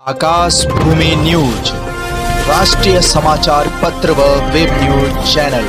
आकाश भूमि news राष्ट्रीय समाचार पत्र व वेब न्यूज चैनल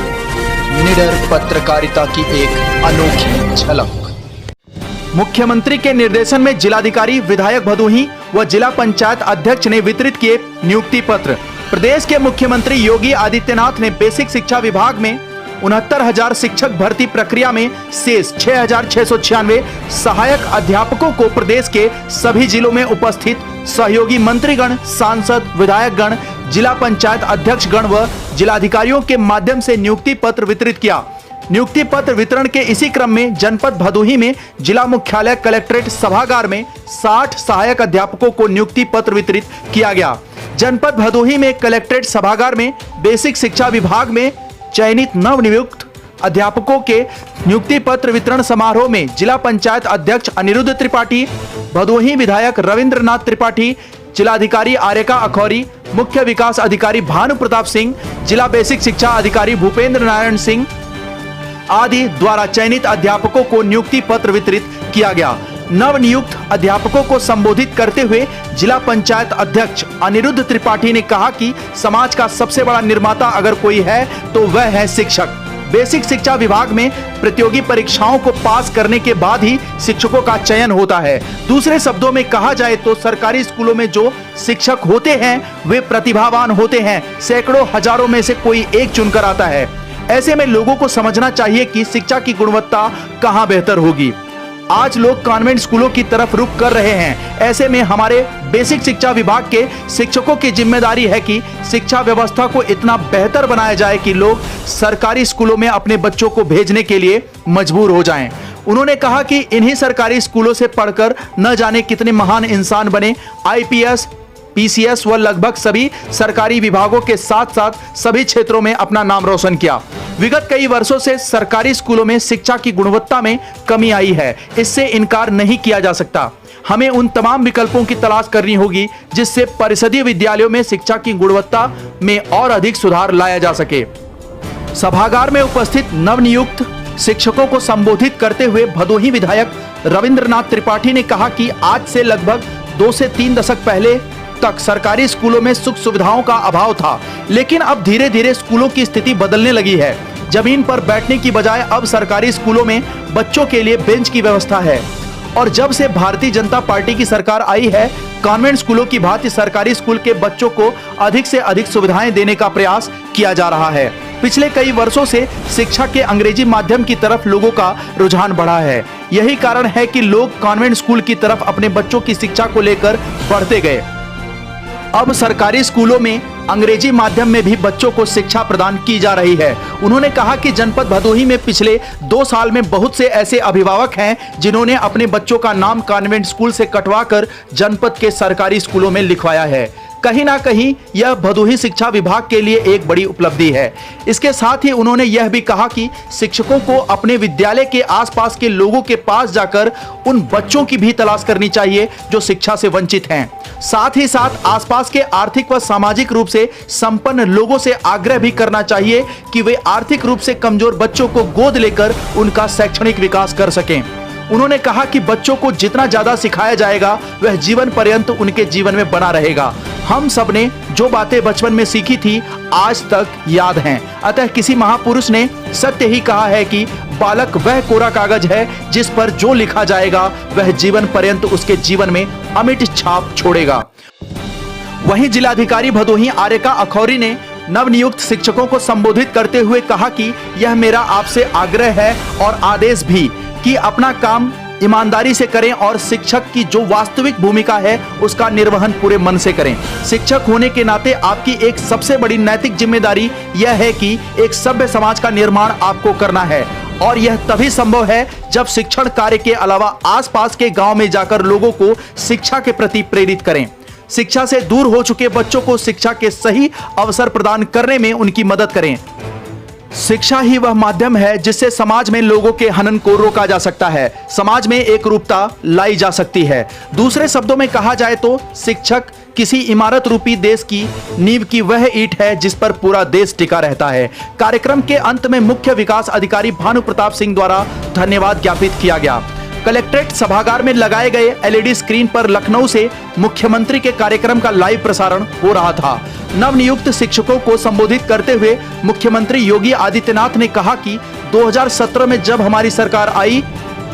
निडर पत्रकारिता की एक अनोखी झलक। मुख्यमंत्री के निर्देशन में जिलाधिकारी विधायक भदोही व जिला पंचायत अध्यक्ष ने वितरित किए नियुक्ति पत्र। प्रदेश के मुख्यमंत्री योगी आदित्यनाथ ने बेसिक शिक्षा विभाग में 69,000 शिक्षक भर्ती प्रक्रिया में शेष 6,696 सहायक अध्यापकों को प्रदेश के सभी जिलों में उपस्थित सहयोगी मंत्रीगण, सांसद, विधायकगण, जिला पंचायत अध्यक्ष गण व जिलाधिकारियों के माध्यम से नियुक्ति पत्र वितरित किया। नियुक्ति पत्र वितरण के इसी क्रम में जनपद भदोही में जिला मुख्यालय कलेक्ट्रेट सभागार में 60 सहायक अध्यापकों को नियुक्ति पत्र वितरित किया गया। जनपद भदोही में कलेक्ट्रेट सभागार में बेसिक शिक्षा विभाग में चयनित नवनियुक्त अध्यापकों के नियुक्ति पत्र वितरण समारोह में जिला पंचायत अध्यक्ष अनिरुद्ध त्रिपाठी, भदोही विधायक रविंद्रनाथ त्रिपाठी, जिलाधिकारी आर्यका अखौरी, मुख्य विकास अधिकारी भानु प्रताप सिंह, जिला बेसिक शिक्षा अधिकारी भूपेंद्र नारायण सिंह आदि द्वारा चयनित अध्यापकों को नियुक्ति पत्र वितरित किया गया। नवनियुक्त अध्यापकों को संबोधित करते हुए जिला पंचायत अध्यक्ष अनिरुद्ध त्रिपाठी ने कहा कि समाज का सबसे बड़ा निर्माता अगर कोई है तो वह है शिक्षक। बेसिक शिक्षा विभाग में प्रतियोगी परीक्षाओं को पास करने के बाद ही शिक्षकों का चयन होता है। दूसरे शब्दों में कहा जाए तो सरकारी स्कूलों में जो शिक्षक होते हैं वे प्रतिभावान होते हैं, सैकड़ों हजारों में से कोई एक चुनकर आता है। ऐसे में लोगों को समझना चाहिए कि शिक्षा की गुणवत्ता कहां बेहतर होगी। आज लोग कॉन्वेंट स्कूलों की तरफ रुख कर रहे हैं। ऐसे में हमारे बेसिक शिक्षा विभाग के शिक्षकों की जिम्मेदारी है कि शिक्षा व्यवस्था को इतना बेहतर बनाया जाए कि लोग सरकारी स्कूलों में अपने बच्चों को भेजने के लिए मजबूर हो जाएं। उन्होंने कहा कि इन्हीं सरकारी स्कूलों से पढ़कर न जाने कितने महान इंसान बने। आईपीएस, पीसीएस व लगभग सभी सरकारी विभागों के साथ साथ सभी क्षेत्रों में अपना नाम रोशन किया। विगत कई वर्षों से सरकारी स्कूलों में शिक्षा की गुणवत्ता में कमी आई है, इससे इनकार नहीं किया जा सकता। हमें उन तमाम विकल्पों की तलाश करनी होगी जिससे परिषदीय विद्यालयों में शिक्षा की गुणवत्ता में और अधिक सुधार लाया जा सके। सभागार में उपस्थित नवनियुक्त शिक्षकों को संबोधित करते हुए भदोही विधायक रविंद्रनाथ त्रिपाठी ने कहा कि आज से लगभग 2 से 3 दशक पहले तक सरकारी स्कूलों में सुख सुविधाओं का अभाव था, लेकिन अब धीरे धीरे स्कूलों की स्थिति बदलने लगी है। जमीन पर बैठने की बजाय अब सरकारी स्कूलों में बच्चों के लिए बेंच की व्यवस्था है। और जब से भारतीय जनता पार्टी की सरकार आई है, कॉन्वेंट स्कूलों की भांति सरकारी स्कूल के बच्चों को अधिक से अधिक सुविधाएं देने का प्रयास किया जा रहा है। पिछले कई वर्षों से शिक्षा के अंग्रेजी माध्यम की तरफ लोगों का रुझान बढ़ा है। यही कारण है कि लोग कॉन्वेंट स्कूल की तरफ अपने बच्चों की शिक्षा को लेकर बढ़ते गए। अब सरकारी स्कूलों में अंग्रेजी माध्यम में भी बच्चों को शिक्षा प्रदान की जा रही है। उन्होंने कहा कि जनपद भदोही में पिछले 2 साल में बहुत से ऐसे अभिभावक हैं जिन्होंने अपने बच्चों का नाम कॉन्वेंट स्कूल से कटवाकर जनपद के सरकारी स्कूलों में लिखवाया है। कहीं ना कहीं यह भदोही शिक्षा विभाग के लिए एक बड़ी उपलब्धि है। इसके साथ ही उन्होंने यह भी कहा कि शिक्षकों को अपने विद्यालय के आसपास के लोगों के पास जाकर उन बच्चों की भी तलाश करनी चाहिए जो शिक्षा से वंचित हैं। साथ ही साथ आसपास के आर्थिक व सामाजिक रूप से संपन्न लोगों से आग्रह भी करना चाहिए कि वे आर्थिक रूप से कमजोर बच्चों को गोद लेकर उनका शैक्षणिक विकास कर सकें। उन्होंने कहा कि बच्चों को जितना ज्यादा सिखाया जाएगा वह जीवन पर्यंत उनके जीवन में बना रहेगा। हम सबने जो बातें बचपन में सीखी थी आज तक याद हैं। अतः किसी महापुरुष ने सत्य ही कहा है कि बालक वह कोरा कागज है जिस पर जो लिखा जाएगा वह जीवन पर्यंत उसके जीवन में अमिट छाप छोड़ेगा। वहीं जिलाधिकारी भदोही आर्यका अखौरी ने नवनियुक्त शिक्षकों को संबोधित करते हुए कहा कि यह मेरा आपसे आग्रह है और आदेश भी कि अपना काम ईमानदारी से करें और शिक्षक की जो वास्तविक भूमिका है उसका निर्वहन पूरे मन से करें। शिक्षक होने के नाते आपकी एक सबसे बड़ी नैतिक जिम्मेदारी यह है कि एक सभ्य समाज का निर्माण आपको करना है और यह तभी संभव है जब शिक्षण कार्य के अलावा आसपास के गांव में जाकर लोगों को शिक्षा के प्रति प्रेरित करें। शिक्षा से दूर हो चुके बच्चों को शिक्षा के सही अवसर प्रदान करने में उनकी मदद करें। शिक्षा ही वह माध्यम है जिससे समाज में लोगों के हनन को रोका जा सकता है, समाज में एक रूपता लाई जा सकती है। दूसरे शब्दों में कहा जाए तो शिक्षक किसी इमारत रूपी देश की नींव की वह ईंट है जिस पर पूरा देश टिका रहता है। कार्यक्रम के अंत में मुख्य विकास अधिकारी भानु प्रताप सिंह द्वारा धन्यवाद ज्ञापित किया गया। कलेक्ट्रेट सभागार में लगाए गए एलईडी स्क्रीन पर लखनऊ से मुख्यमंत्री के कार्यक्रम का लाइव प्रसारण हो रहा था। नवनियुक्त शिक्षकों को संबोधित करते हुए मुख्यमंत्री योगी आदित्यनाथ ने कहा कि 2017 में जब हमारी सरकार आई,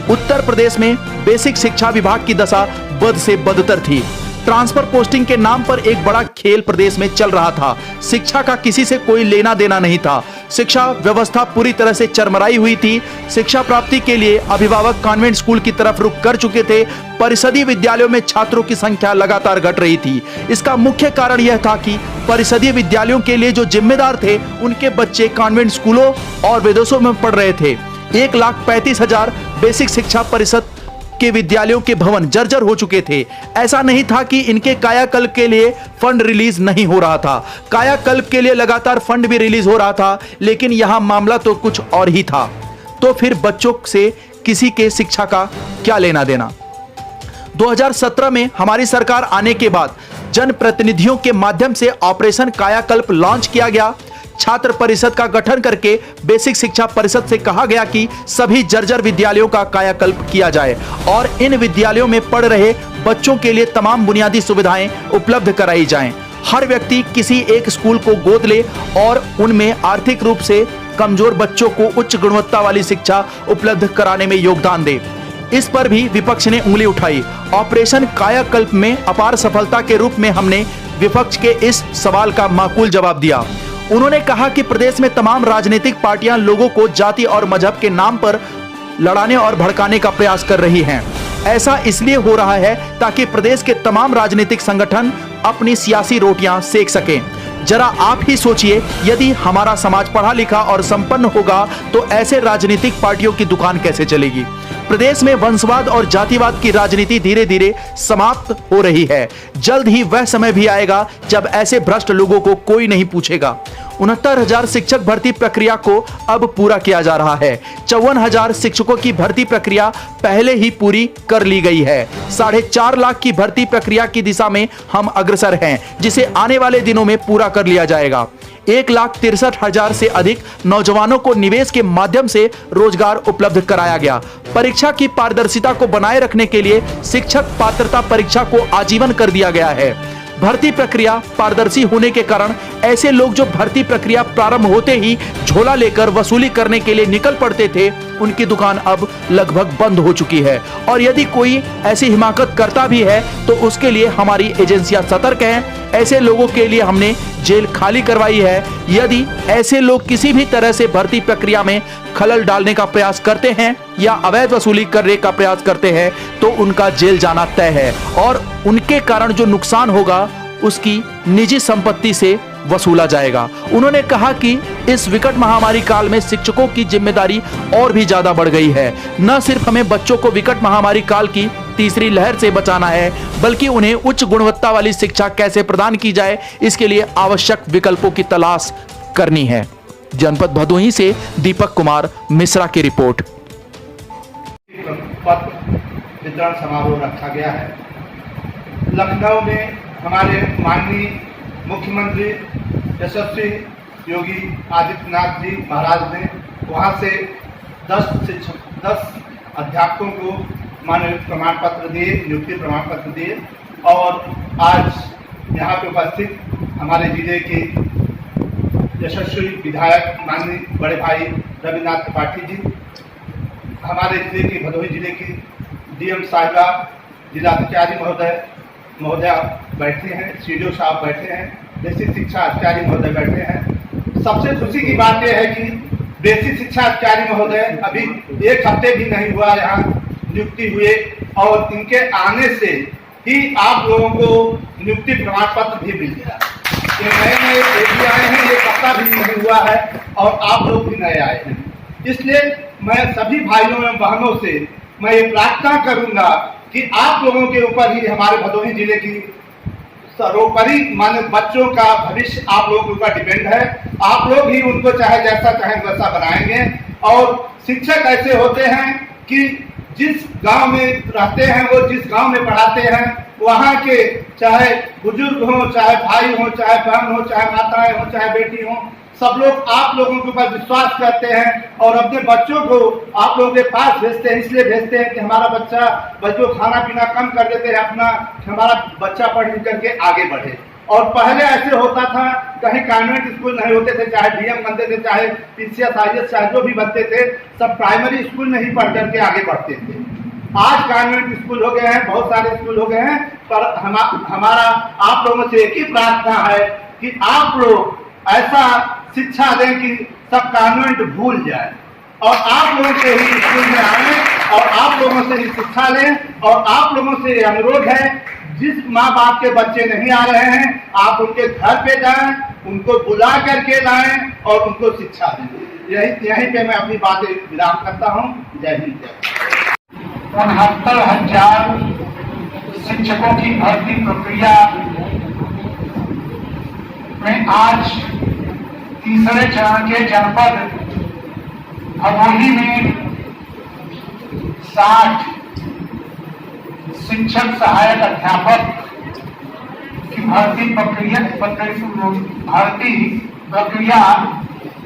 उत्तर प्रदेश में बेसिक शिक्षा विभाग की दशा बद से बदतर थी। ट्रांसफर पोस्टिंग के नाम पर एक बड़ा खेल प्रदेश में चल रहा था। शिक्षा का किसी से कोई लेना देना नहीं था। शिक्षा व्यवस्था पूरी तरह से चरमराई हुई थी। शिक्षा प्राप्ति के लिए अभिभावक कॉन्वेंट स्कूल की तरफ रुख कर चुके थे। परिषदीय विद्यालयों में छात्रों की संख्या लगातार घट रही थी। इसका मुख्य कारण यह था कि परिषदीय विद्यालयों के लिए जो जिम्मेदार थे, उनके बच्चे कॉन्वेंट स्कूलों और विदेशों में पढ़ रहे थे। 1,35,000 बेसिक शिक्षा परिषद के विद्यालयों के भवन जर्जर हो चुके थे। ऐसा नहीं था कि इनके कायाकल्प के लिए फंड रिलीज नहीं हो रहा था। कायाकल्प के लिए लगातार फंड भी रिलीज हो रहा था, लेकिन यहां मामला तो कुछ और ही था। तो फिर बच्चों से किसी के शिक्षा का क्या लेना देना। 2017 में हमारी सरकार आने के बाद जनप्रतिनिधियों के माध्यम से ऑपरेशन कायाकल्प लॉन्च किया गया। छात्र परिषद का गठन करके बेसिक शिक्षा परिषद से कहा गया कि सभी जर्जर विद्यालयों का कायाकल्प किया जाए और इन विद्यालयों में पढ़ रहे बच्चों के लिए तमाम बुनियादी सुविधाएं उपलब्ध कराई जाएं। हर व्यक्ति किसी एक स्कूल को गोद ले और उनमें आर्थिक रूप से कमजोर बच्चों को उच्च गुणवत्ता वाली शिक्षा उपलब्ध कराने में योगदान दे। इस पर भी विपक्ष ने उंगली उठाई। ऑपरेशन कायाकल्प में अपार सफलता के रूप में हमने विपक्ष के इस सवाल का माकूल जवाब दिया। उन्होंने कहा कि प्रदेश में तमाम राजनीतिक पार्टियां लोगों को जाति और मजहब के नाम पर लड़ाने और भड़काने का प्रयास कर रही हैं। ऐसा इसलिए हो रहा है ताकि प्रदेश के तमाम राजनीतिक संगठन अपनी सियासी रोटियां सेक सकें। जरा आप ही सोचिए, यदि हमारा समाज पढ़ा लिखा और संपन्न होगा तो ऐसे राजनीतिक पार्टियों की दुकान कैसे चलेगी। प्रदेश में वंशवाद और जातिवाद की राजनीति धीरे धीरे समाप्त हो रही है। जल्द ही वह समय भी आएगा जब ऐसे भ्रष्ट लोगों को कोई नहीं पूछेगा। 69,000 शिक्षक भर्ती प्रक्रिया को अब पूरा किया जा रहा है। 54,000 शिक्षकों की भर्ती प्रक्रिया पहले ही पूरी कर ली गई है। 4.5 लाख की भर्ती प्रक्रिया की दिशा में हम अग्रसर हैं, जिसे आने वाले दिनों में पूरा कर लिया जाएगा। 1,63,000 से अधिक नौजवानों को निवेश के माध्यम से रोजगार उपलब्ध कराया गया। परीक्षा की पारदर्शिता को बनाए रखने के लिए शिक्षक पात्रता परीक्षा को आजीवन कर दिया गया है। भर्ती प्रक्रिया पारदर्शी होने के कारण ऐसे लोग जो भर्ती प्रक्रिया प्रारंभ होते ही झोला लेकर वसूली करने के लिए निकल पड़ते थे, उनकी दुकान अब लगभग बंद हो चुकी है। और यदि कोई ऐसी हिमाकत करता भी है तो उसके लिए हमारी एजेंसियां सतर्क हैं। ऐसे लोगों के लिए हमने जेल खाली करवाई है। यदि ऐसे लोग किसी भी तरह से भर्ती प्रक्रिया में खलल डालने का प्रयास करते हैं या अवैध वसूली करने का प्रयास करते हैं तो उनका जेल जाना तय है और उनके कारण जो नुकसान होगा उसकी निजी संपत्ति से वसूला जाएगा। उन्होंने कहा कि इस विकट महामारी काल में शिक्षकों की जिम्मेदारी और भी ज्यादा बढ़ गई है। न सिर्फ हमें बच्चों को विकट महामारी काल की तीसरी लहर से बचाना है, बल्कि उन्हें उच्च गुणवत्ता वाली शिक्षा कैसे प्रदान की जाए, इसके लिए आवश्यक विकल्पों की तलाश करनी है। जनपद भदोही से दीपक कुमार मिश्रा की रिपोर्ट। वितरण समारोह रखा गया है। लखनऊ में हमारे माननीय मुख्यमंत्री यशस्वी योगी आदित्यनाथ जी महाराज ने वहाँ से 10 अध्यापकों को माननीय प्रमाण पत्र दिए, नियुक्ति प्रमाण पत्र दिए और आज यहाँ पे उपस्थित हमारे जिले के यशस्वी विधायक माननीय बड़े भाई रविनाथ त्रिपाठी जी, हमारे जिले के भदोही जिले की डीएम साहिबा, जिलाधिकारी महोदया बैठे हैं, सीडीओ साहब बैठे हैं, बेसिक शिक्षा अधिकारी महोदय बैठे हैं। सबसे खुशी की बात यह है कि बेसिक शिक्षा अधिकारी महोदय अभी 1 हफ्ते भी नहीं हुआ यहाँ नियुक्ति हुए और इनके आने से ही आप लोगों को नियुक्ति प्रमाण पत्र भी मिल गया। ये नए भी आए हैं, 1 हफ्ता भी नहीं हुआ है और आप लोग भी नए आए हैं। इसलिए मैं सभी भाइयों एवं बहनों से मैं ये प्रार्थना करूंगा कि आप लोगों के ऊपर ही हमारे भदोही जिले की सर्वोपरि माने बच्चों का भविष्य आप लोगों के ऊपर डिपेंड है। आप लोग ही उनको चाहे जैसा चाहे वैसा बनाएंगे। और शिक्षक ऐसे होते हैं कि जिस गांव में रहते हैं, वो जिस गांव में पढ़ाते हैं, वहाँ के चाहे बुजुर्ग हो, चाहे भाई हो, चाहे बहन हो, चाहे माताएं हो, चाहे बेटी हो, सब लोग आप लोगों के ऊपर विश्वास करते हैं और अपने बच्चों को आप लोगों के पास भेजते हैं। इसलिए भेजते हैं कि हमारा बच्चों खाना पीना कम कर देते हैं, हमारा बच्चा पढ़ लिख करके आगे बढ़े। और पहले ऐसे होता था, कहीं कॉन्वेंट स्कूल नहीं होते थे, चाहे डीएम बनते थे, चाहे पीसीएस आईएएस चाहे जो भी बनते थे, सब प्राइमरी स्कूल में ही पढ़ करके आगे बढ़ते थे। आज कॉन्वेंट स्कूल हो गए हैं, बहुत सारे स्कूल हो गए हैं, पर हमारा आप लोगों से एक ही प्रार्थना है कि आप लोग ऐसा शिक्षा दें कि सब कॉन्वेंट भूल जाए और आप लोगों से ही स्कूल में आए और आप लोगों से ही शिक्षा लें। और आप लोगों से अनुरोध है, जिस माँ बाप के बच्चे नहीं आ रहे हैं, आप उनके घर पे जाएं, उनको बुला करके लाएं और उनको शिक्षा दें। यहीं पे मैं अपनी बातें विराम करता हूँ। जय हिंद, जय। 69,000 शिक्षकों की भर्ती प्रक्रिया में आज तीसरे चरण के जनपद भदोही में 60 शिक्षक सहायक अध्यापक की भर्ती प्रक्रिया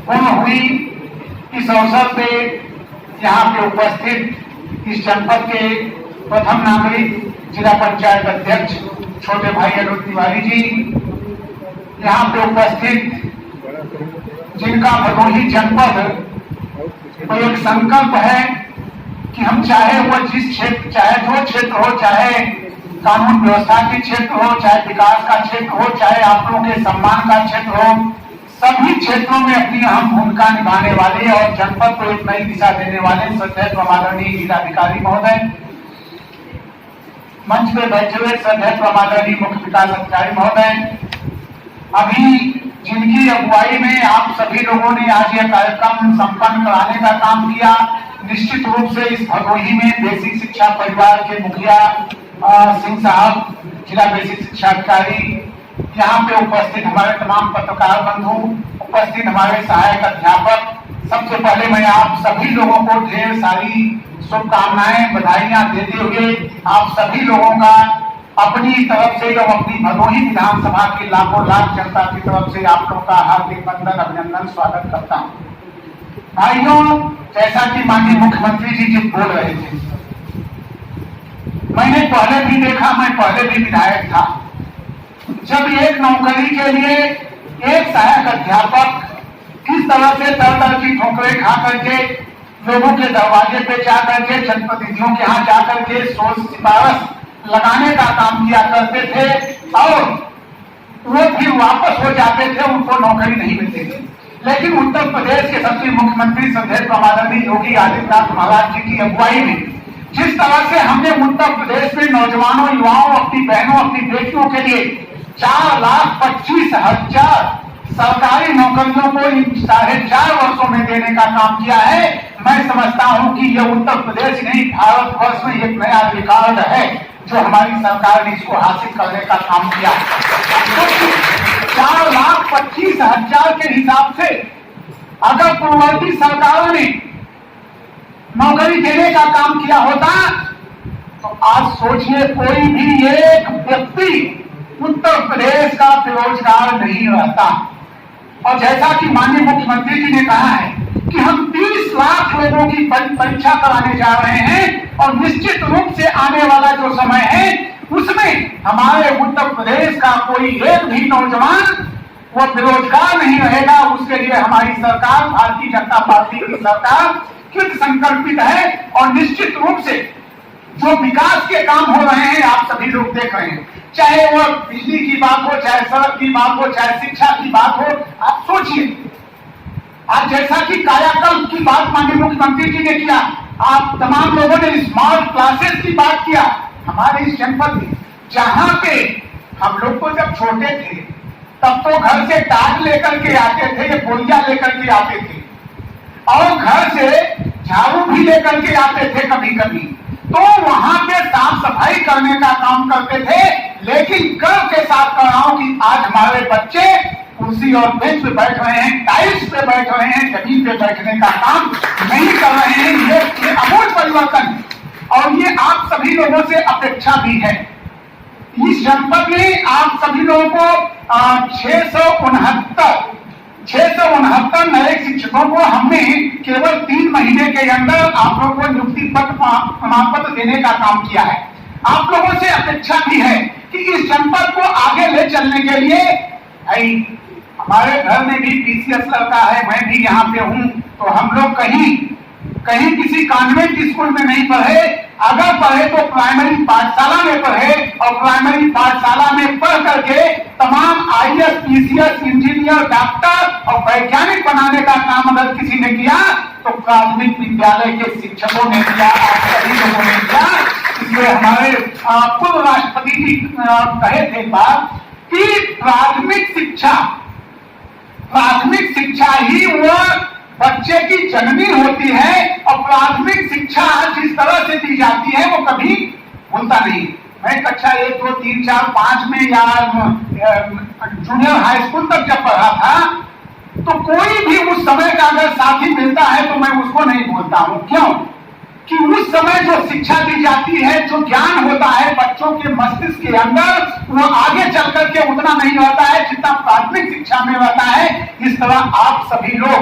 पूर्ण हुई। इस अवसर पे यहाँ पे उपस्थित इस जनपद के प्रथम नागरिक जिला पंचायत अध्यक्ष छोटे भाई अरुण तिवारी जी, यहाँ पे उपस्थित जिनका भदोही जनपद को एक संकल्प है कि हम चाहे वो जिस क्षेत्र, चाहे जो क्षेत्र हो, चाहे कानून व्यवस्था के क्षेत्र हो, चाहे विकास का क्षेत्र हो, चाहे आप लोगों के सम्मान का क्षेत्र हो, सभी क्षेत्रों में अपनी अहम भूमिका निभाने वाले और जनपद को एक नई दिशा देने वाले श्रद्धेय आदरणीय जिलाधिकारी महोदय, मंच पे बैठे हुए श्रद्धेय आदरणीय मुख्य विकास अधिकारी महोदय, अभी जिनकी अगुवाई में आप सभी लोगों ने आज यह कार्यक्रम संपन्न कराने का काम किया। निश्चित रूप से इस भदोही में बेसिक शिक्षा परिवार के मुखिया सिंह साहब, जिला बेसिक शिक्षा अधिकारी, यहाँ पे उपस्थित हमारे तमाम पत्रकार बंधु, उपस्थित हमारे सहायक अध्यापक, सबसे पहले मैं आप सभी लोगों को ढेर सारी शुभकामनाएं, बधाइयां देते हुए आप सभी लोगों का अपनी तरफ से और अपनी भदोही विधानसभा की लाखों लाख जनता की तरफ से आप लोगों का हार्दिक वंदन, अभिनंदन, स्वागत करता हूँ। भाइयों, जैसा कि माननीय मुख्यमंत्री जी बोल रहे थे, मैंने पहले भी देखा, मैं पहले भी विधायक था, जब एक नौकरी के लिए एक सहायक अध्यापक किस तरह से दर की ठोकरें खा करके लोगों के दरवाजे पे जा करके, जनप्रतिनिधियों के यहाँ जा करके सिफारिश लगाने का काम किया करते थे और वो फिर वापस हो जाते थे, उनको नौकरी नहीं मिलती थी। लेकिन उत्तर प्रदेश के सबसे मुख्यमंत्री श्रद्धेय आदरणीय योगी आदित्यनाथ महाराज जी की अगुवाई में जिस तरह से हमने उत्तर प्रदेश में नौजवानों, युवाओं, अपनी बहनों, अपनी बेटियों के लिए 4,25,000 सरकारी नौकरियों को इन 4.5 वर्षों में देने का काम किया है, मैं समझता हूं कि यह उत्तर प्रदेश नहीं, भारतवर्ष में एक नया रिकॉर्ड है जो हमारी सरकार ने इसको हासिल करने का काम किया। 4,25,000 के हिसाब से अगर पूर्ववर्ती सरकारों ने नौकरी देने का काम किया होता तो आज सोचिए कोई भी एक व्यक्ति उत्तर प्रदेश का बेरोजगार नहीं रहता। और जैसा कि माननीय मुख्यमंत्री जी ने कहा है कि हम 30 लाख लोगों की परीक्षा कराने जा रहे हैं और निश्चित रूप से आने वाला जो समय है उसमें हमारे उत्तर प्रदेश का कोई एक भी नौजवान वो बेरोजगार नहीं रहेगा। उसके लिए हमारी सरकार, भारतीय जनता पार्टी की सरकार कृत संकल्पित है और निश्चित रूप से जो विकास के काम हो रहे हैं आप सभी लोग देख रहे हैं, चाहे वो बिजली की बात हो, चाहे सड़क की बात हो, चाहे शिक्षा की बात हो। आप सोचिए, आज जैसा कि कायाकल्प की बात माननीय मुख्यमंत्री जी ने किया, आप तमाम लोगों ने स्मार्ट क्लासेस की बात किया। हमारे इस जनपद में जहां पे हम लोग को जब छोटे थे तब तो घर से टाट लेकर के आते थे, ये बोलियां लेकर के आते थे और घर से झाड़ू भी लेकर के आते थे कभी कभी, तो वहां पे साफ सफाई करने का काम करते थे। लेकिन गर्व के साथ कह रहा हूं कि आज हमारे बच्चे कुर्सी और बेंच पे बैठ रहे हैं, टाइल्स पे बैठ रहे हैं, जमीन पे बैठने का काम नहीं कर रहे हैं। ये अमूल परिवर्तन। और ये आप सभी लोगों से अपेक्षा भी है। इस जनपद में आप सभी लोगों को 669 नए शिक्षकों को हमने केवल 3 महीने के अंदर आप लोगों को नियुक्ति पत्र प्रमाण पत्र देने का काम किया है। आप लोगों से अपेक्षा भी है कि इस जनपद को आगे ले चलने के लिए हमारे घर में भी पीसीएस लड़का है, मैं भी यहाँ पे हूँ, तो हम लोग कहीं किसी कॉन्वेंट स्कूल में नहीं पढ़े, अगर पढ़े तो प्राइमरी पाठशाला में पढ़े, और प्राइमरी पाठशाला में पढ़ करके तमाम आईएएस, पीसीएस, इंजीनियर, डॉक्टर और वैज्ञानिक बनाने का काम अगर किसी ने किया तो प्राथमिक विद्यालय के शिक्षकों ने किया, आप सभी लोगों ने किया। इसलिए हमारे पूर्व राष्ट्रपति जी कहे थे बात कि प्राथमिक शिक्षा ही वह बच्चे की जननी होती है, और प्राथमिक शिक्षा जिस तरह से दी जाती है वो कभी भूलता नहीं। मैं कक्षा 1, 2, 3, 4, 5 में या जूनियर हाई स्कूल तक जब पढ़ा था तो कोई भी उस समय का अगर साथी मिलता है तो मैं उसको नहीं भूलता हूँ। क्यों? कि उस समय जो शिक्षा दी जाती है, जो ज्ञान होता है बच्चों के मस्तिष्क के अंदर, वो आगे चल करके उतना नहीं रहता है जितना प्राथमिक शिक्षा में रहता है। इस तरह आप सभी लोग,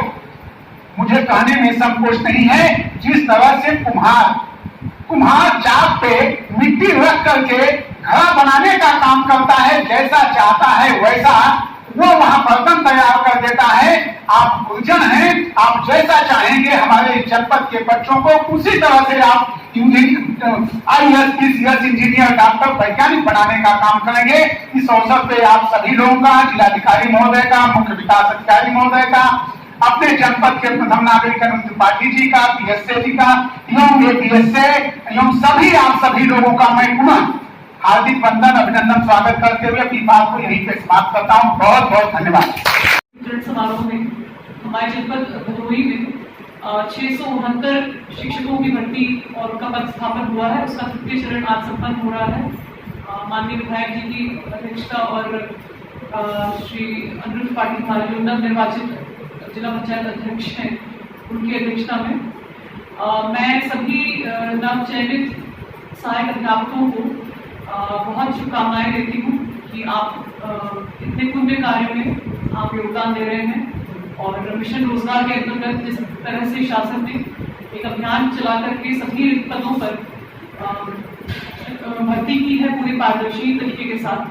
मुझे कहने में संकोच नहीं है, जिस तरह से कुम्हार चाक पे मिट्टी रख करके घड़ा बनाने का काम करता है, जैसा चाहता है वैसा वो वहां बर्तन तैयार कर देता है। आप गुरजन हैं, आप जैसा चाहेंगे हमारे जनपद के बच्चों को उसी तरह से आप आईएएस, पीसीएस, इंजीनियर, डॉक्टर, वैज्ञानिक बनाने का काम करेंगे। इस अवसर पे आप सभी लोगों का, जिलाधिकारी महोदय का, मुख्य विकास अधिकारी महोदय का, अपने जनपद के प्रथम नागरिक त्रिपाठी जी का, पीएसए जी का, एवं एपीएसए एवं सभी आप सभी लोगों का मैं पुनः हार्दिक वंदन, अभिनंदन, स्वागत करते हुए अपनी बात को यहीं पे समाप्त करता हूँ। बहुत बहुत धन्यवाद। समारोह में हमारे जनपद भदोही में 669 शिक्षकों की भर्ती और उनका पदस्थापन हुआ है। उसका तृतीय चरण आज संपन्न हो रहा है। माननीय विधायक जी की अध्यक्षता और श्री अनिरुद्ध पाटिल हमारे जो नवनिर्वाचित जिला पंचायत अध्यक्ष हैं उनकी अध्यक्षता में मैं सभी नवचयनित सहायक अध्यापकों को बहुत शुभकामनाएं देती हूँ कि आप इतने पुण्य कार्य में आप योगदान दे रहे हैं। और मिशन रोजगार के अंतर्गत जिस तरह से शासन ने एक अभियान चला करके सभी पदों पर भर्ती की है पूरे पारदर्शी तरीके के साथ,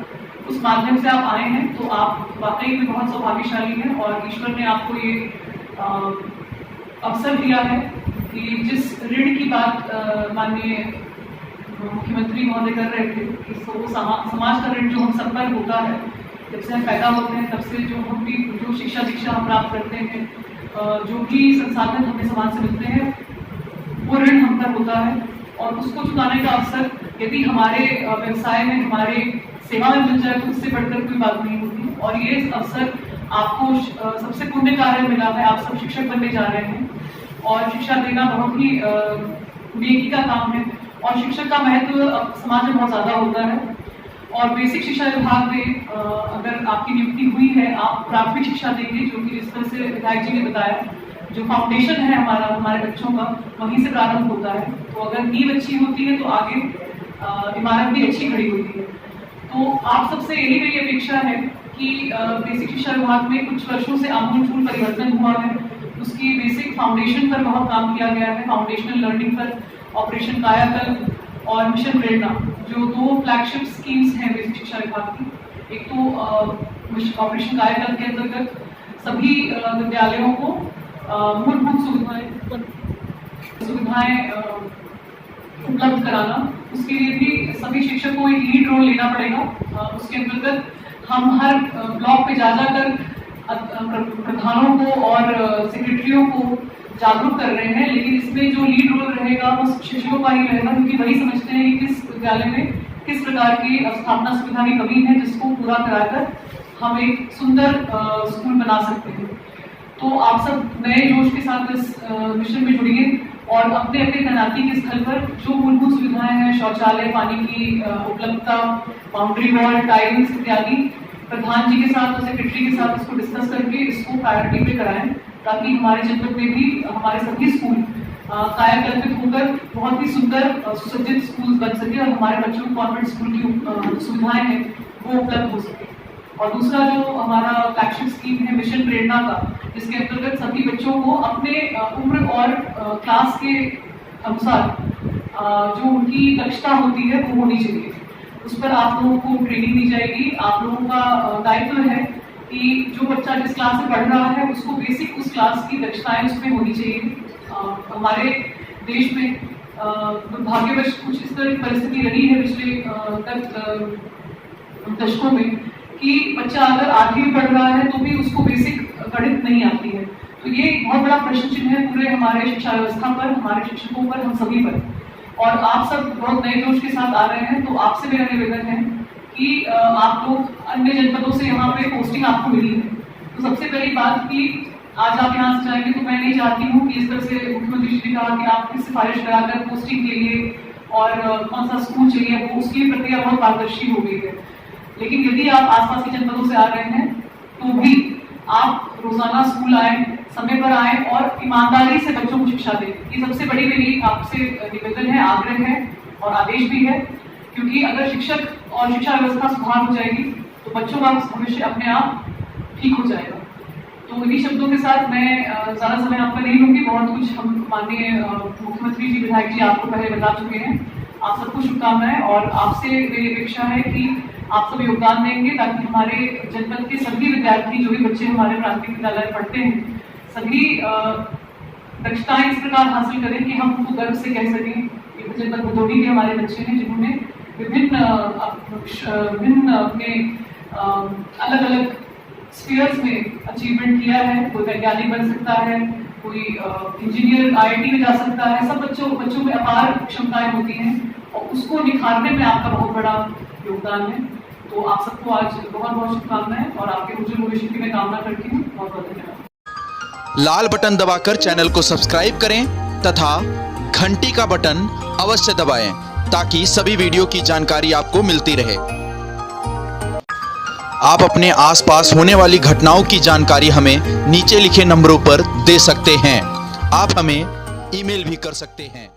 उस माध्यम से आप आए हैं तो आप वाकई में बहुत सौभाग्यशाली हैं। और ईश्वर ने आपको ये अवसर दिया है कि जिस ऋण की बात माननीय मुख्यमंत्री महोदय कर रहे थे कि समाज का ऋण जो हम सब पर होता है, जब से हम पैदा होते हैं तब से जो हम भी जो शिक्षा दीक्षा हम प्राप्त करते हैं, जो भी संसाधन हमें समाज से मिलते हैं वो ऋण हम पर होता है। और उसको चुकाने का अवसर यदि हमारे व्यवसाय में, हमारे सेवा में मिल जाए तो उससे बढ़कर कोई बात नहीं होती। और ये अवसर आपको सबसे पुण्य कार्य मिला है। आप सब शिक्षक बनने जा रहे हैं और शिक्षा देना बहुत ही नेकी का काम है और शिक्षक का महत्व समाज में बहुत ज्यादा होता है। और बेसिक शिक्षा विभाग में अगर आपकी नियुक्ति हुई है, आप प्राथमिक शिक्षा देंगे, जो कि जिस तरह से विधायक जी ने बताया, जो फाउंडेशन है हमारे बच्चों का वहीं से प्रारंभ होता है। तो अगर नींव अच्छी होती है तो आगे इमारत भी अच्छी खड़ी होती है। तो आप सबसे यही मेरी अपेक्षा है कि बेसिक शिक्षा विभाग में कुछ वर्षों से आमूलचूल परिवर्तन हुआ है। उसकी बेसिक फाउंडेशन पर बहुत काम किया गया है, फाउंडेशनल लर्निंग पर, ऑपरेशन कायाकल्प और मिशन प्रेरणा, जो 2 फ्लैगशिप स्कीम्स हैं बेसिक शिक्षा विभाग की। एक तो ऑपरेशन कायाकल्प के अंतर्गत सभी विद्यालयों को मूलभूत सुविधाएं उपलब्ध कराना, उसके लिए भी सभी शिक्षकों को एक लीड रोल लेना पड़ेगा। उसके अंतर्गत हम हर ब्लॉक पे जा जाकर प्रधानों को और सेक्रेटरियों को जागरूक कर रहे हैं, लेकिन इसमें जो लीड रोल रहेगा वो शिक्षकों का ही रहेगा, क्योंकि वही समझते हैं कि किस विद्यालय में किस प्रकार की स्थापना सुविधा की कमी है, जिसको पूरा कराकर हम एक सुंदर स्कूल बना सकते हैं। तो आप सब नए जोश के साथ इस मिशन में जुड़िए और अपने अपने तैनाती के स्थल पर जो मूलभूत सुविधाएं हैं, शौचालय, पानी की उपलब्धता, बाउंड्री वॉल, टाइल्स इत्यादि, प्रधान जी के साथ और सेक्रेटरी के साथ इसको डिस्कस करके इसको प्रायोरिटी पे कराएं, ताकि हमारे जनपद में भी हमारे सभी स्कूल कायाकल्पित होकर बहुत ही सुंदर सुसज्जित स्कूल बन सके और हमारे बच्चों को कॉन्वेंट स्कूल की सुविधाएं हैं वो उपलब्ध हो सके। और दूसरा जो हमारा फ्लैगशिप स्कीम है मिशन प्रेरणा का, जिसके अंतर्गत सभी बच्चों को अपने उम्र और क्लास के अनुसार जो उनकी दक्षता होती है वो होनी चाहिए, उस पर आप लोगों को ट्रेनिंग दी जाएगी। आप लोगों का दायित्व है कि जो बच्चा जिस क्लास में पढ़ रहा है उसको बेसिक उस क्लास की दक्षताएं उसमें होनी चाहिए। हमारे देश में दुर्भाग्यवश कुछ इस तरह की परिस्थिति रही है पिछले दशकों में कि बच्चा अगर 8वीं में पढ़ रहा है तो भी उसको बेसिक गणित नहीं आती है। तो ये एक बहुत बड़ा प्रश्न चिन्ह है पूरे हमारे शिक्षा व्यवस्था पर, हमारे शिक्षकों पर, हम सभी पर। और आप सब बहुत नए जोश के साथ आ रहे हैं, तो आपसे मेरा निवेदन है कि आप लोग अन्य जनपदों से यहाँ पे पोस्टिंग आपको मिली है, तो सबसे पहली बात कि आज आप यहाँ से जाएंगे तो मैं नहीं चाहती हूँ कि इस तरह से मुख्यमंत्री जी ने कहा कि आपकी सिफारिश कराकर पोस्टिंग के लिए और कौन सा स्कूल चाहिए वो उसकी प्रक्रिया बहुत पारदर्शी हो गई है। लेकिन यदि आप आसपास के जनपदों से आ रहे हैं तो भी आप रोजाना स्कूल आए, समय पर आए और ईमानदारी से बच्चों को शिक्षा दें। ये सबसे बड़ी मेरी आपसे निवेदन है, आग्रह है और आदेश भी है, क्योंकि अगर शिक्षक और शिक्षा व्यवस्था सुधार हो जाएगी तो बच्चों का भविष्य अपने आप ठीक हो जाएगा। तो इन्हीं शब्दों के साथ मैं ज्यादा समय आपका नहीं लूंगी। बहुत कुछ हम माननीय मुख्यमंत्री जी, विधायक जी आपको पहले बता चुके हैं। आप सबको शुभकामनाएं और आपसे मेरी अपेक्षा है कि आप सब योगदान देंगे ताकि हमारे जनपद के सभी विद्यार्थी, जो भी बच्चे हमारे प्राथमिक विद्यालय में पढ़ते हैं, सभी दक्षताएं इस प्रकार हासिल करें कि हम उनको गर्व से कह सकें कि जनपद भदोही के हमारे बच्चे हैं जिन्होंने विभिन्न अपने अलग अलग स्फीयर्स में अचीवमेंट किया है। कोई वैज्ञानिक बन सकता है, कोई इंजीनियर IIT में जा सकता है। सब बच्चों में अपार क्षमताएं होती हैं और उसको निखारने में आपका बहुत बड़ा योगदान है। तो आप सबको आज बहुत बहुत शुभकामनाएं और आपके उज्जवल भविष्य की मैं कामना करती हूँ। बहुत बहुत धन्यवाद। लाल बटन दबाकर चैनल को सब्सक्राइब करें तथा घंटी का बटन अवश्य दबाएं ताकि सभी वीडियो की जानकारी आपको मिलती रहे। आप अपने आसपास होने वाली घटनाओं की जानकारी हमें नीचे लिखे नंबरों पर दे सकते हैं। आप हमें ईमेल भी कर सकते हैं।